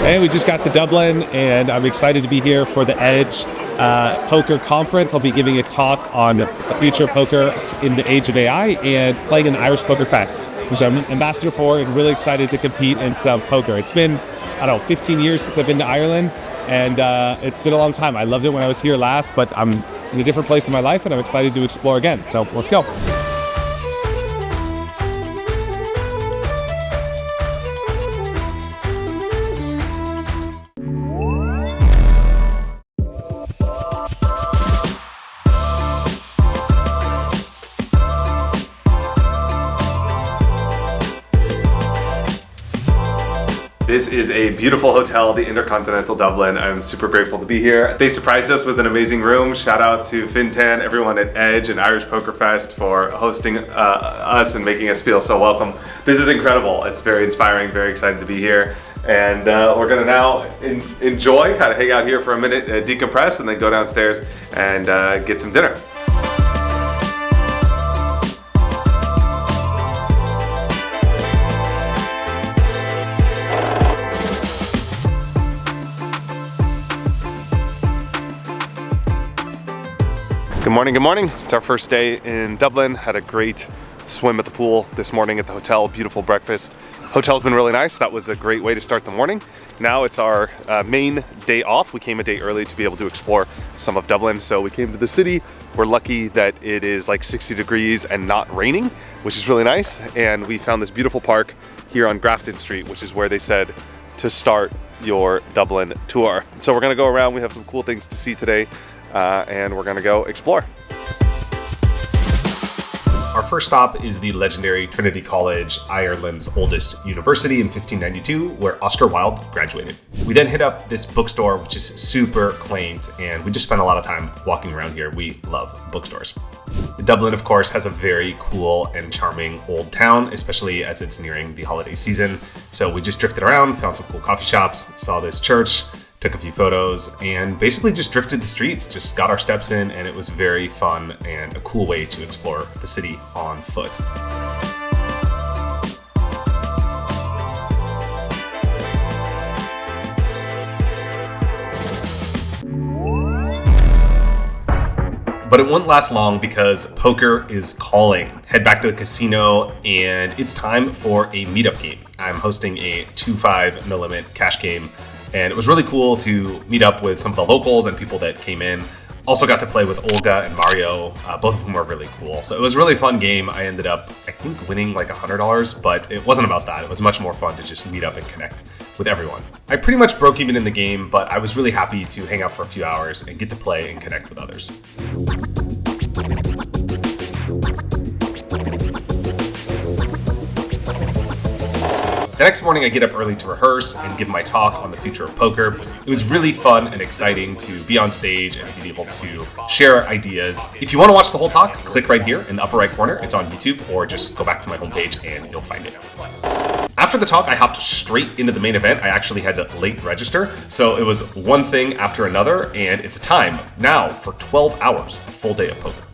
Hey, we just got to Dublin, and I'm excited to be here for the Edge Poker Conference. I'll be giving a talk on the future of poker in the age of AI and playing in the Irish Poker Fest, which I'm ambassador for, and really excited to compete in some poker. It's been, 15 years since I've been to Ireland, and it's been a long time. I loved it when I was here last, but I'm in a different place in my life, and I'm excited to explore again. So let's go. This is a beautiful hotel, the Intercontinental Dublin. I'm super grateful to be here. They surprised us with an amazing room. Shout out to Fintan, everyone at Edge and Irish Poker Fest for hosting us and making us feel so welcome. This is incredible. It's very inspiring, very excited to be here. And we're gonna now enjoy, kind of hang out here for a minute, decompress, and then go downstairs and get some dinner. Good morning. It's our first day in Dublin. Had a great swim at the pool this morning at the hotel, beautiful breakfast. Hotel's been really nice. That was a great way to start the morning. Now it's our main day off. We came a day early to be able to explore some of Dublin. So we came to the city. We're lucky that it is like 60 degrees and not raining, which is really nice. And we found this beautiful park here on Grafton Street, which is where they said to start your Dublin tour. So we're gonna go around. We have some cool things to see today. And we're gonna go explore. Our first stop is the legendary Trinity College, Ireland's oldest university in 1592, where Oscar Wilde graduated. We then hit up this bookstore, which is super quaint, and we just spent a lot of time walking around here. We love bookstores. Dublin, of course, has a very cool and charming old town, especially as it's nearing the holiday season. So we just drifted around, found some cool coffee shops, saw this church, took a few photos, and basically just drifted the streets, just got our steps in, and it was very fun and a cool way to explore the city on foot. But it won't last long because poker is calling. Head back to the casino and it's time for a meetup game. I'm hosting a 2.5 millimeter cash game, and it was really cool to meet up with some of the locals and people that came in. Also got to play with Olga and Mario, both of whom are really cool. So it was a really fun game. I ended up, I think, winning like $100, but it wasn't about that. It was much more fun to just meet up and connect with everyone. I pretty much broke even in the game, but I was really happy to hang out for a few hours and get to play and connect with others. The next morning I get up early to rehearse and give my talk on the future of poker. It was really fun and exciting to be on stage and be able to share ideas. If you want to watch the whole talk, click right here in the upper right corner. It's on YouTube, or just go back to my homepage and you'll find it. After the talk, I hopped straight into the main event. I actually had to late register, so it was one thing after another, and it's a time now for 12 hours, a full day of poker.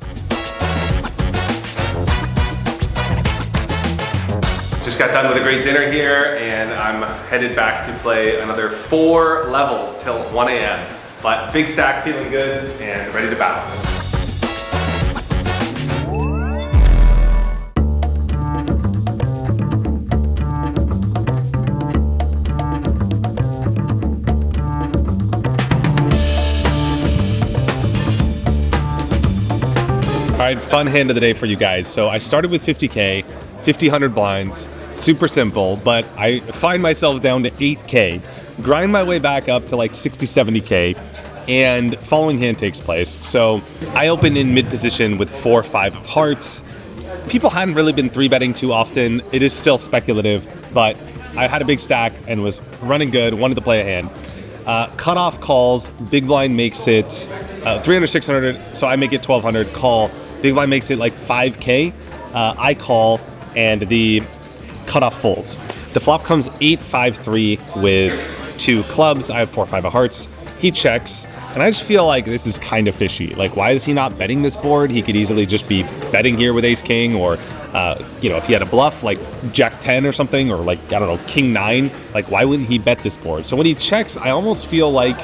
Just got done with a great dinner here, and I'm headed back to play another 4 levels till 1 a.m. But big stack, feeling good, and ready to battle. All right, fun hand of the day for you guys. So I started with 50K, 100 blinds, super simple, but I find myself down to 8K, grind my way back up to like 60, 70K, and following hand takes place. So I opened in mid position with 4-5 of hearts. People hadn't really been 3-betting too often. It is still speculative, but I had a big stack and was running good, wanted to play a hand. Cutoff calls, big blind makes it 300, 600, so I make it 1,200, call. Big blind makes it like 5K, I call, and the cutoff folds. The flop comes 8-5-3 with 2 clubs. I have 4-5 of hearts. He checks, and I just feel like this is kind of fishy. Like, why is he not betting this board? He could easily just be betting here with ace king, or if he had a bluff like jack 10 or something, or like, I don't know, king 9. Like, why wouldn't he bet this board? So when he checks, I almost feel like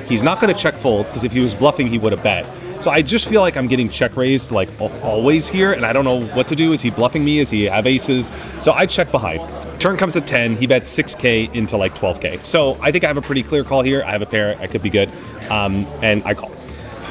he's not going to check fold, because if he was bluffing, he would have bet. So I just feel like I'm getting check raised like always here, and I don't know what to do. Is he bluffing me? Does he have aces? So I check behind. Turn comes to 10. He bets 6K into like 12K. So I think I have a pretty clear call here. I have a pair. I could be good. And I call.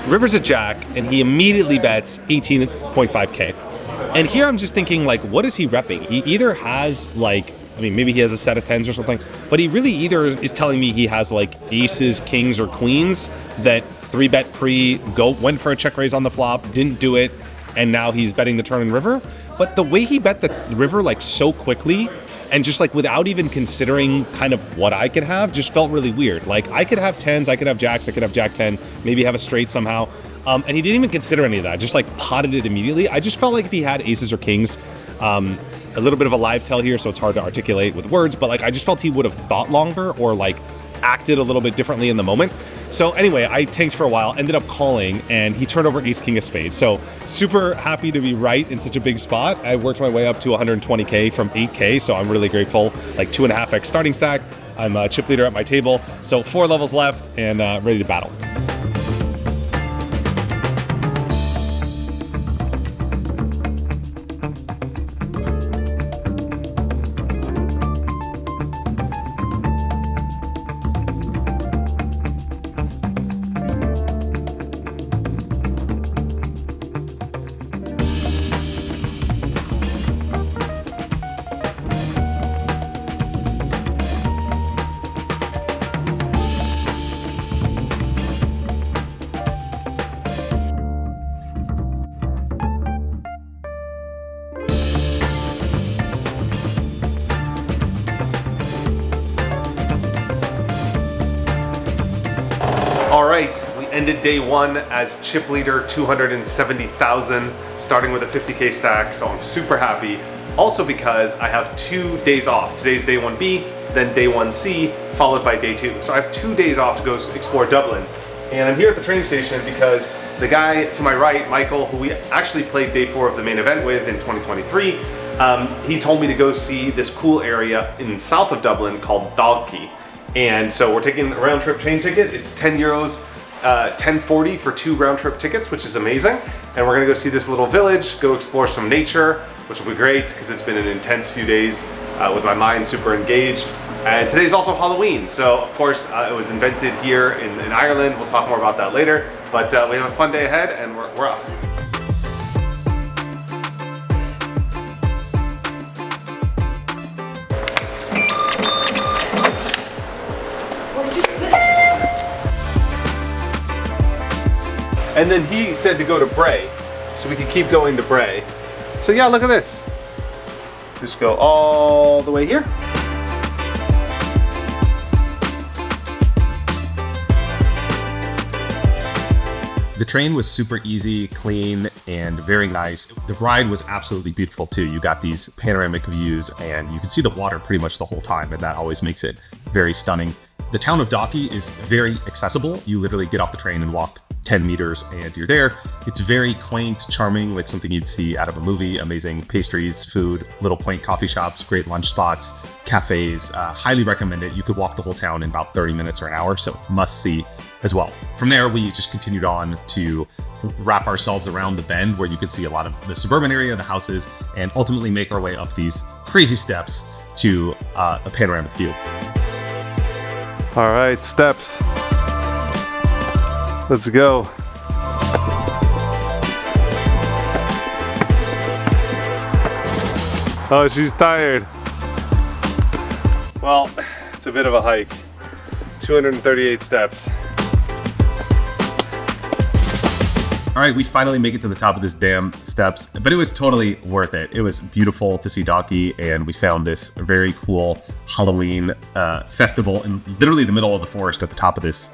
River's a jack, and he immediately bets 18.5K. And here I'm just thinking, like, what is he repping? He either has like, I mean, maybe he has a set of 10s or something, but he really either is telling me he has like aces, kings, or queens that 3-bet went for a check raise on the flop, didn't do it, and now he's betting the turn and river. But the way he bet the river like so quickly, and just like without even considering kind of what I could have, just felt really weird. Like, I could have 10s, I could have jacks, I could have jack 10, maybe have a straight somehow. And he didn't even consider any of that, just like potted it immediately. I just felt like if he had aces or kings, a little bit of a live tell here, so it's hard to articulate with words, but like I just felt he would have thought longer or like acted a little bit differently in the moment. So anyway, I tanked for a while, ended up calling, and he turned over ace king of spades. So super happy to be right in such a big spot. I worked my way up to 120K from 8K, so I'm really grateful. Like 2.5x starting stack. I'm a chip leader at my table, so 4 levels left and ready to battle. All right, we ended day one as chip leader, 270,000, starting with a 50K stack, so I'm super happy. Also because I have 2 days off. Today's day 1B, then day 1C, followed by day 2. So I have 2 days off to go explore Dublin. And I'm here at the train station because the guy to my right, Michael, who we actually played day 4 of the main event with in 2023, he told me to go see this cool area in south of Dublin called Dalkey. And so we're taking a round trip train ticket. It's 10 euros, 10.40 for 2 round trip tickets, which is amazing. And we're gonna go see this little village, go explore some nature, which will be great because it's been an intense few days with my mind super engaged. And today's also Halloween. So of course it was invented here in Ireland. We'll talk more about that later, but we have a fun day ahead and we're off. And then he said to go to Bray, so we could keep going to Bray. So yeah, look at this. Just go all the way here. The train was super easy, clean, and very nice. The ride was absolutely beautiful too. You got these panoramic views and you can see the water pretty much the whole time, and that always makes it very stunning. The town of Dalkey is very accessible. You literally get off the train and walk 10 meters and you're there. It's very quaint, charming, like something you'd see out of a movie. Amazing pastries, food, little quaint coffee shops, great lunch spots, cafes. Highly recommend it. You could walk the whole town in about 30 minutes or an hour, so must see as well. From there, we just continued on to wrap ourselves around the bend where you could see a lot of the suburban area, the houses, and ultimately make our way up these crazy steps to a panoramic view. All right, steps. Let's go. Oh, she's tired. Well, it's a bit of a hike. 238 steps. All right, we finally make it to the top of this damn steps, but it was totally worth it. It was beautiful to see Dalkey, and we found this very cool Halloween festival in literally the middle of the forest at the top of this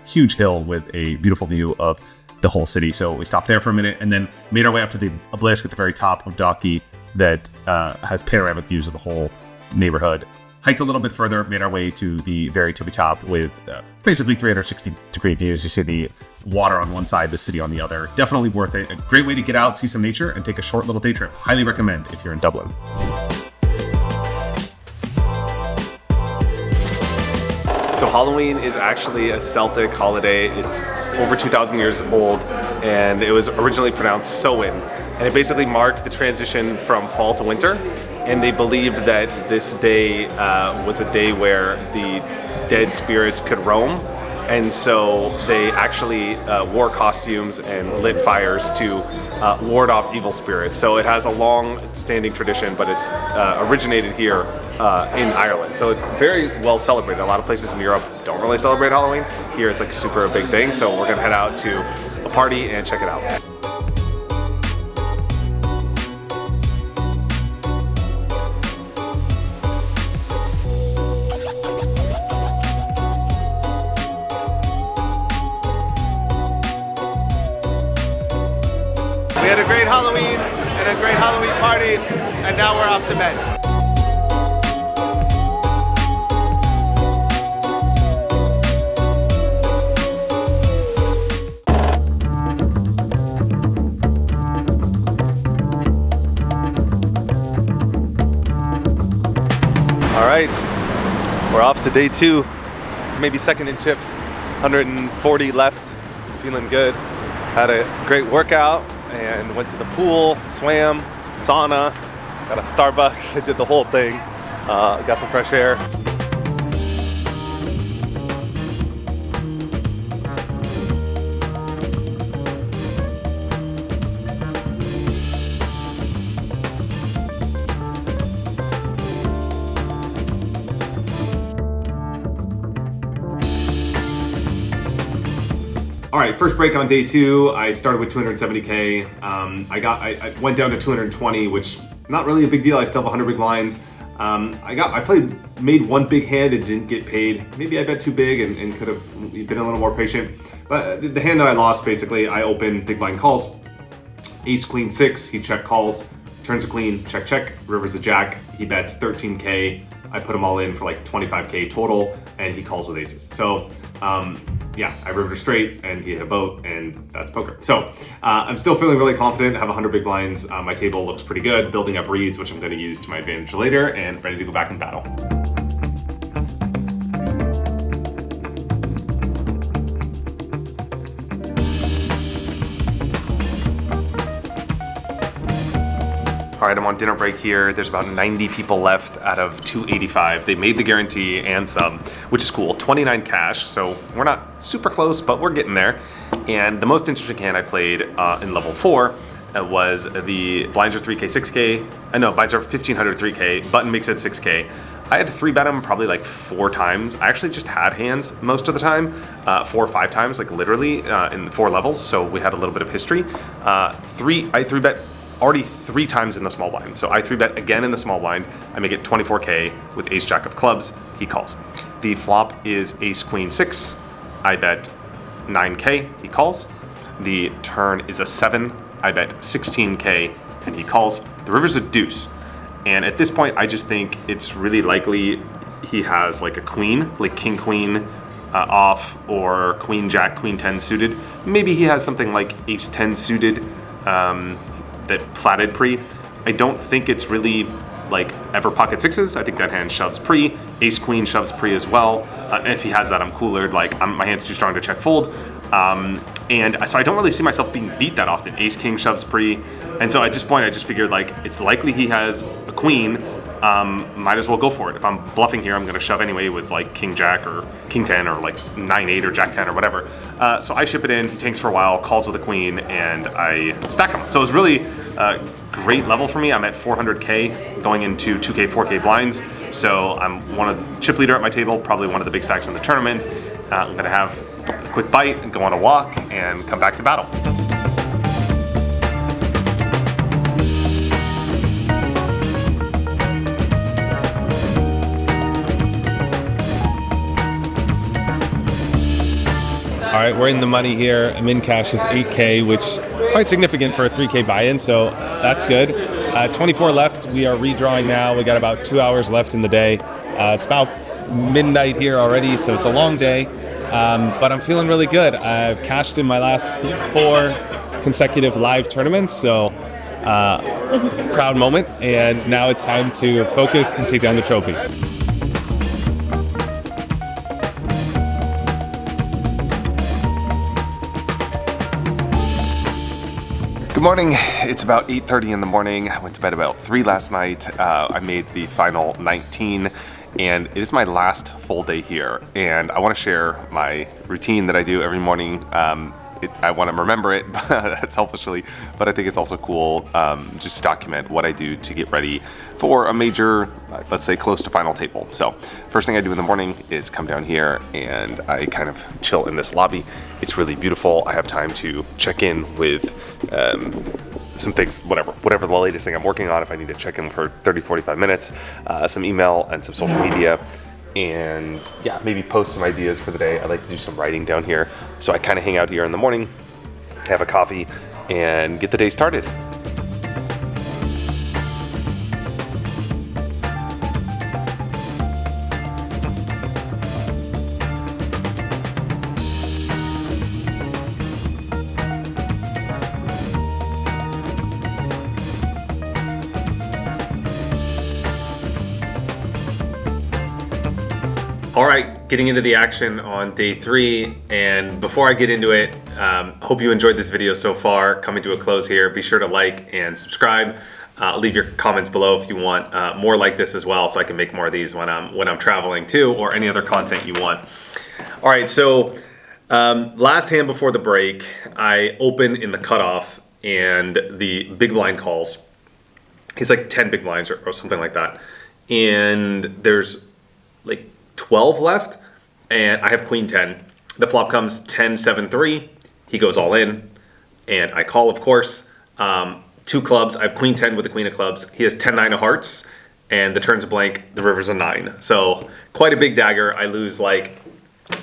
huge hill with a beautiful view of the whole city. So we stopped there for a minute and then made our way up to the obelisk at the very top of Dalkey that has panoramic views of the whole neighborhood. hiked a little bit further, made our way to the very tippy top with basically 360-degree views. You see the water on one side, the city on the other. Definitely worth it. A great way to get out, see some nature, and take a short little day trip. Highly recommend if you're in Dublin. So Halloween is actually a Celtic holiday. It's over 2,000 years old, and it was originally pronounced Samhain. And it basically marked the transition from fall to winter. And they believed that this day was a day where the dead spirits could roam. And so they actually wore costumes and lit fires to ward off evil spirits. So it has a long-standing tradition, but it's originated here in Ireland. So it's very well celebrated. A lot of places in Europe don't really celebrate Halloween. Here it's like super a big thing. So we're gonna head out to a party and check it out. We had a great Halloween and a great Halloween party, and now we're off to bed. All right, we're off to day 2, maybe second in chips, 140 left, feeling good. Had a great workout and went to the pool, swam, sauna, got a Starbucks, I did the whole thing, got some fresh air. All right, first break on day 2. I started with 270K. I went down to 220, which not really a big deal. I still have 100 big blinds. Made one big hand and didn't get paid. Maybe I bet too big and could have been a little more patient. But the hand that I lost, basically, I opened big blind calls. Ace, queen, 6, he check calls. Turns a queen, check, check. River's a jack, he bets 13K. I put them all in for like 25K total, and he calls with aces. So, yeah, I rivered a straight and he hit a boat, and that's poker. So I'm still feeling really confident. I have 100 big blinds. My table looks pretty good, building up reads, which I'm going to use to my advantage later, and ready to go back in battle. All right, I'm on dinner break here. There's about 90 people left out of 285. They made the guarantee and some, which is cool. 29 cash, so we're not super close, but we're getting there. And the most interesting hand I played in level 4 was the blinds are 3K, 6K. No, blinds are 1500, 3K. Button makes it 6K. I had to 3-bet him probably like 4 times. I actually just had hands most of the time, 4 or 5 times, like literally in 4 levels. So we had a little bit of history. I 3-bet already 3 times in the small blind. So I 3-bet again in the small blind. I make it 24K with ace jack of clubs. He calls. The flop is ace queen 6. I bet 9K. He calls. The turn is a 7. I bet 16K and he calls. The river's a deuce. And at this point, I just think it's really likely he has like a queen, like king queen off, or queen jack, queen 10 suited. Maybe he has something like ace 10 suited that flatted pre. I don't think it's really like ever pocket 6s. I think that hand shoves pre. Ace queen shoves pre as well. If he has that, I'm coolered. Like my hand's too strong to check fold. And so I don't really see myself being beat that often. Ace king shoves pre. And so at this point, I just figured like it's likely he has a queen. Might as well go for it. If I'm bluffing here, I'm gonna shove anyway with like king jack or king 10 or like 9-8 or jack 10 or whatever. So I ship it in, he tanks for a while, calls with a queen, and I stack him. So it's really a great level for me. I'm at 400K going into 2K, 4K blinds. So I'm one of the chip leader at my table, probably one of the big stacks in the tournament. I'm gonna have a quick bite and go on a walk and come back to battle. All right, we're in the money here. Min cash is 8K, which is quite significant for a 3K buy-in, so that's good. 24 left. We are redrawing now. We got about 2 hours left in the day. It's about midnight here already, so it's a long day, but I'm feeling really good. I've cashed in my last 4 consecutive live tournaments, so proud moment, and now it's time to focus and take down the trophy. Good morning. It's about 8:30 in the morning. I went to bed about 3 last night. I made the final 19, and it is my last full day here. And I want to share my routine that I do every morning. I want to remember it, selfishly, but I think it's also cool just to document what I do to get ready for a major, let's say, close to final table. So first thing I do in the morning is come down here and I kind of chill in this lobby. It's really beautiful. I have time to check in with some things, whatever the latest thing I'm working on, if I need to check in for 30, 45 minutes, some email and some social media. And yeah, maybe post some ideas for the day. I like to do some writing down here. So I kind of hang out here in the morning, have a coffee, and get the day started. All right, getting into the action on day 3, and before I get into it, hope you enjoyed this video so far. Coming to a close here, be sure to like and subscribe. Leave your comments below if you want more like this as well, so I can make more of these when I'm traveling too, or any other content you want. All right, so last hand before the break, I open in the cutoff, and the big blind calls. He's like 10 big blinds or something like that, and there's like 12 left, and I have queen 10. The flop comes 10-7-3. He goes all in, and I call, of course. 2 clubs. I have queen 10 with the queen of clubs. He has 10-9 of hearts, and the turn's a blank. The river's a 9. So quite a big dagger. I lose like,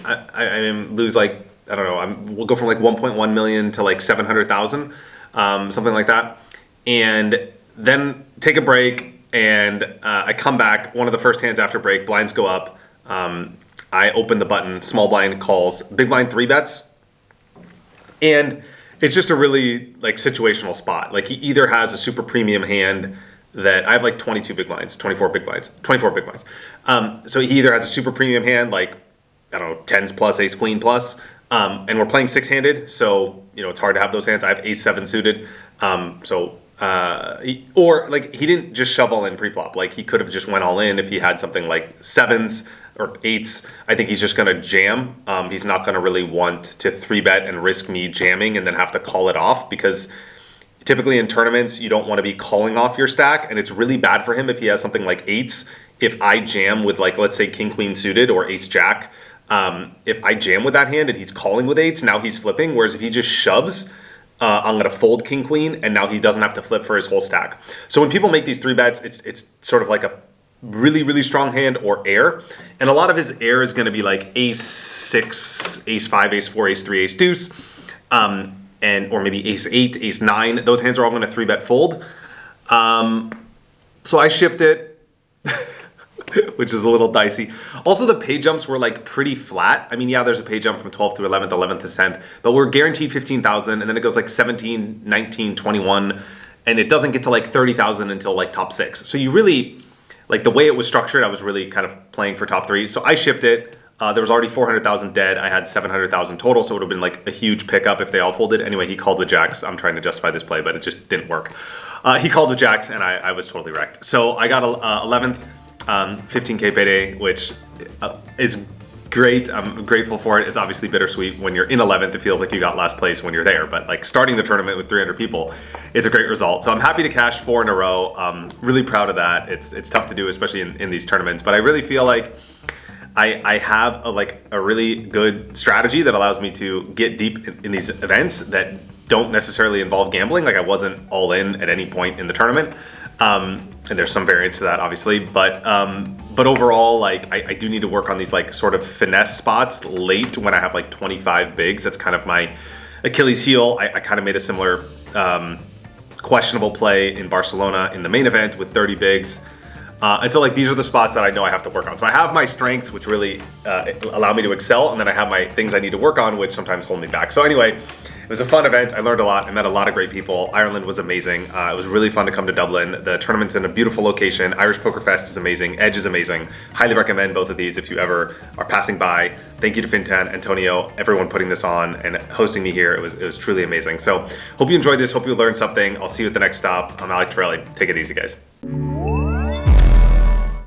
I lose like, I don't know. We'll go from like 1.1 million to like 700,000, something like that, and then take a break. And I come back. One of the first hands after break, blinds go up. I open the button, small blind calls, big blind 3 bets, and it's just a really like situational spot. Like he either has a super premium hand that I have like 22 big blinds, 24 big blinds. So he either has a super premium hand, like, I don't know, 10s plus, ace queen plus, and we're playing 6-handed, so it's hard to have those hands. I have ace 7 suited, or like he didn't just shove all in pre-flop. Like he could have just went all in if he had something like 7s or 8s. I think he's just gonna jam. He's not gonna really want to 3-bet and risk me jamming and then have to call it off, because typically in tournaments you don't want to be calling off your stack, and it's really bad for him if he has something like 8s. If I jam with, like, let's say king queen suited or ace jack, if I jam with that hand and he's calling with 8s, now he's flipping. Whereas if he just shoves, I'm gonna fold king queen, and now he doesn't have to flip for his whole stack. So when people make these 3 bets, it's sort of like a really, really strong hand or air, and a lot of his air is gonna be like ace 6, ace 5, ace 4, ace 3, ace deuce, and or maybe ace 8, ace 9. Those hands are all gonna 3-bet fold. So I shipped it, which is a little dicey. Also, the pay jumps were like pretty flat. I mean, yeah, there's a pay jump from 12th through 11th, 11th to 10th, but we're guaranteed 15,000, and then it goes like 17, 19, 21, and it doesn't get to like 30,000 until like top 6. So you really, like the way it was structured, I was really kind of playing for top 3. So I shipped it. There was already 400,000 dead. I had 700,000 total, so it would have been like a huge pickup if they all folded. Anyway, he called with jacks. I'm trying to justify this play, but it just didn't work. He called with jacks, and I was totally wrecked. So I got 11th, 15K payday, which is great. I'm grateful for it. It's obviously bittersweet when you're in 11th. It feels like you got last place when you're there, but like starting the tournament with 300 people is a great result. So I'm happy to cash 4 in a row. Really proud of that. It's tough to do, especially in these tournaments, but I really feel like I have a really good strategy that allows me to get deep in these events that don't necessarily involve gambling. Like I wasn't all in at any point in the tournament. And there's some variance to that, obviously, but overall, like I do need to work on these like sort of finesse spots late when I have like 25 bigs. That's kind of my Achilles heel. I kind of made a similar questionable play in Barcelona in the main event with 30 bigs. And so like these are the spots that I know I have to work on. So I have my strengths, which really allow me to excel, and then I have my things I need to work on, which sometimes hold me back. So anyway, it was a fun event. I learned a lot. I met a lot of great people. Ireland was amazing. It was really fun to come to Dublin. The tournament's in a beautiful location. Irish Poker Fest is amazing. Edge is amazing. Highly recommend both of these if you ever are passing by. Thank you to Fintan, Antonio, everyone putting this on and hosting me here. It was truly amazing. So hope you enjoyed this. Hope you learned something. I'll see you at the next stop. I'm Alec Torelli. Take it easy, guys.